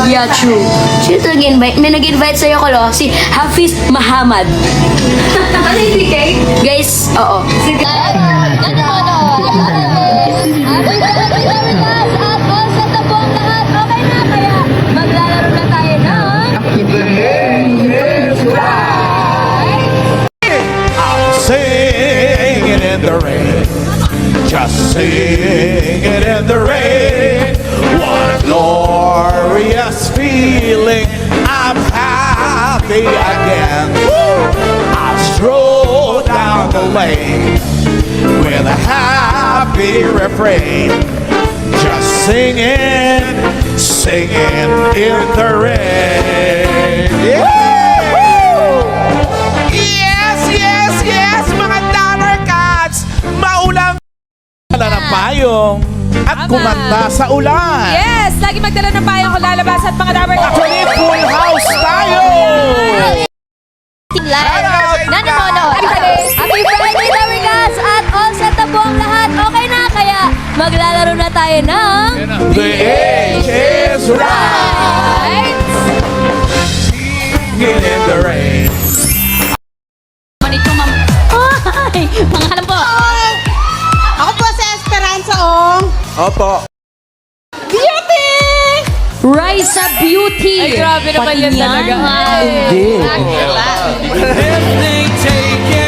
Yeah, true. Sino ito nag-invite? May nag-invite sa'yo ko, lo. Si Hafiz Mahamad. Ano hindi kay? Guys, oo. Sige. Singing in the rain, just singing in the rain. What a glorious feeling! I'm happy again. I stroll down the lane with a happy refrain, just singing, singing in the rain. Yeah! Ng payong at kumanta sa ulan. Yes! Lagi magdala ng payong kung lalabas at mga dapat. Actually, full house tayo! Nani Mono. Happy Friday, Dawigas! At all set na po ang lahat. Okay na, kaya maglalaro na tayo ng... The age is right! Singing in the rain. Manito, ma'am. Ay! Pangalan po. Ako po si Esperanza Ong. Opo. Beauty! Raisa Beauty. Ay, grabe naman yan talaga.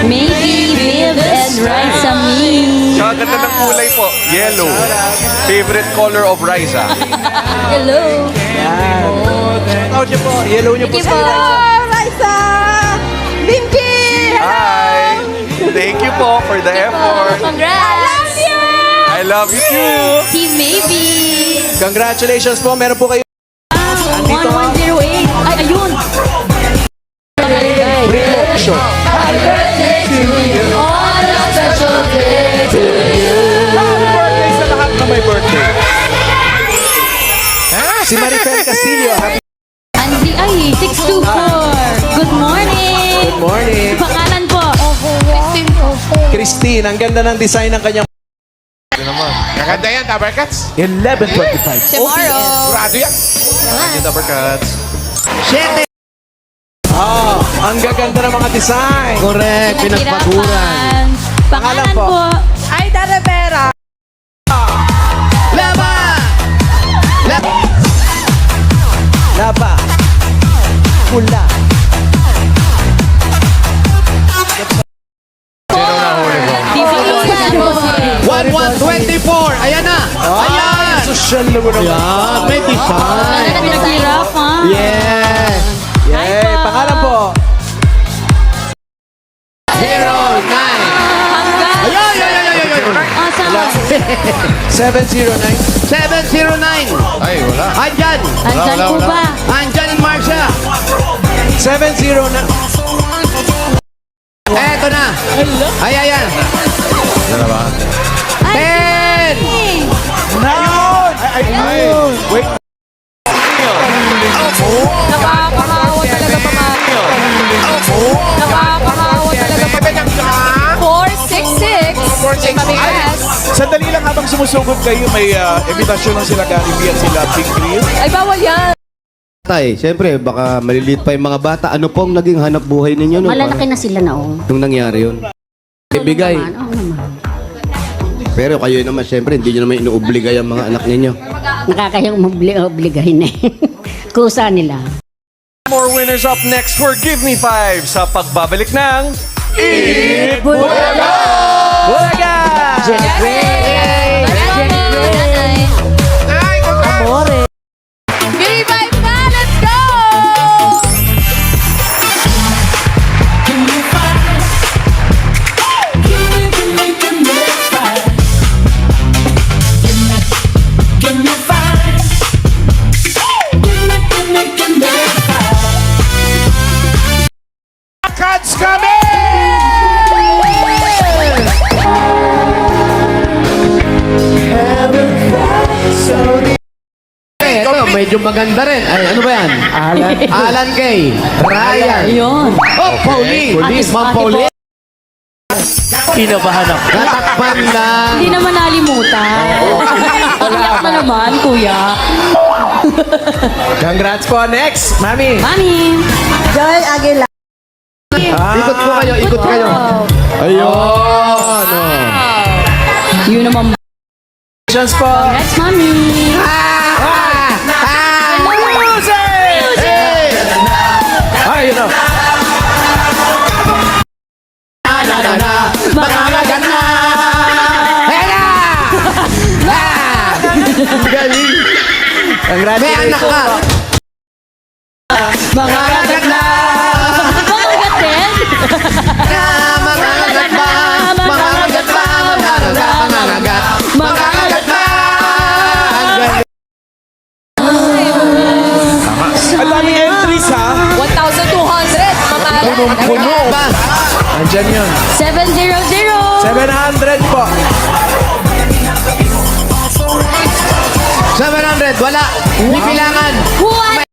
Maybe Viv and Raisa Me. Ganda ng kulay po. Yellow. Favorite color of Riza. Hello. Tawag niyo po. Yellow niyo po. Thank you po. Raisa! Binky! Hi! Thank you po for the effort. Congrats. I love you too. Team Maybe. Congratulations po. Meron po kayo. 1108. Ay, ayun. Happy birthday to you. On a special day to you. Happy birthday sa lahat na may birthday. Si Maricel Castillo. Happy Andy, ay, 624. Good morning. Good morning. Pangalan po. Christine. Ang ganda ng design ng kanyang Kaganda yan, Tabarkats. 11:25. Tomorrow. Sigurado yan. Ang gaganda ng mga design. Correct, pinagpaguran. Pangalan Pangalan po. po. Aida Rivera. Laba! Laba. Pula. Di ba yun? 1124! Ayan na! Ayan! Social na mo naman. Yan, may design. Naghirap, ha? Yes! Yay! Pangalan po. 09! Hanggang. Ayun, ayun, ayun, ayun, ayun! Oh, sama. 709. 709! Ay, wala. Andyan! Andyan po ba? Andyan ang Marcia! 709. Eto na! Ay, ayan! Ano ba? 10! Nine. Ay. Wait. Nakakahawa talaga pamahal. Nakakahawa talaga pamahal. 466. Mamigas. Sandali lang habang sumusugod kayo, may invitation lang sila Gary B at sila Pink Chris. Ay, bawal yan. Tay, siyempre, baka maliliit pa yung mga bata. Ano pong naging hanap buhay ninyo? No? Malalaki na sila noong. Nung nangyari yun? Ibigay. Oo naman. Pero kayo naman, siyempre, hindi nyo naman inuobliga yung mga anak ninyo. Nakakayang obligahin eh. Kusa nila. More winners up next for Give Me 5 sa pagbabalik ng Eat Bulaga! Bulaga! B5 na! Let's go! Cats kami! Ito, medyo maganda rin. Ay, ano ba yan? Alan. Alan Kay. Ryan. Yun. Oh, Pauline. Ate- Ma'am ate Pauline. po. Kinabahan ako. Tatakpan lang. Hindi naman nalimutan. Iyak na naman, kuya. Congrats po. Next, Mami. Mami. Joel Aguilar. Ikot po kayo, ikot kayo. Ayun. Oh. Yun naman. Congratulations po. Congrats, Mami. Ay, yun o. Makakagat na! Galing. Congratulations po. Makakagat na! Makagat din. Makakagat ba? Makakagat ba? Makakagat. Makakagat ba? Ang daming entries ha. 1,200. Mamaya. Punong-puno. Andyan yun. 700. 700 po. 700, wala. Hindi kailangan. What?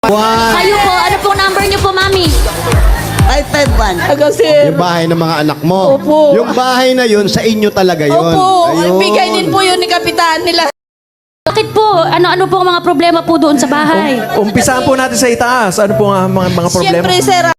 One. Kayo po, ano pong number niyo po, Mami? 551. Kasi, Yung bahay ng mga anak mo. Opo. Yung bahay na yun, sa inyo talaga yun. opo, Ayun. bigay din po yun ni Kapitan nila. Bakit po? Ano-ano po ang mga problema po doon sa bahay? Umpisahan po natin sa itaas. Ano po ang mga problema? Siyempre, sir,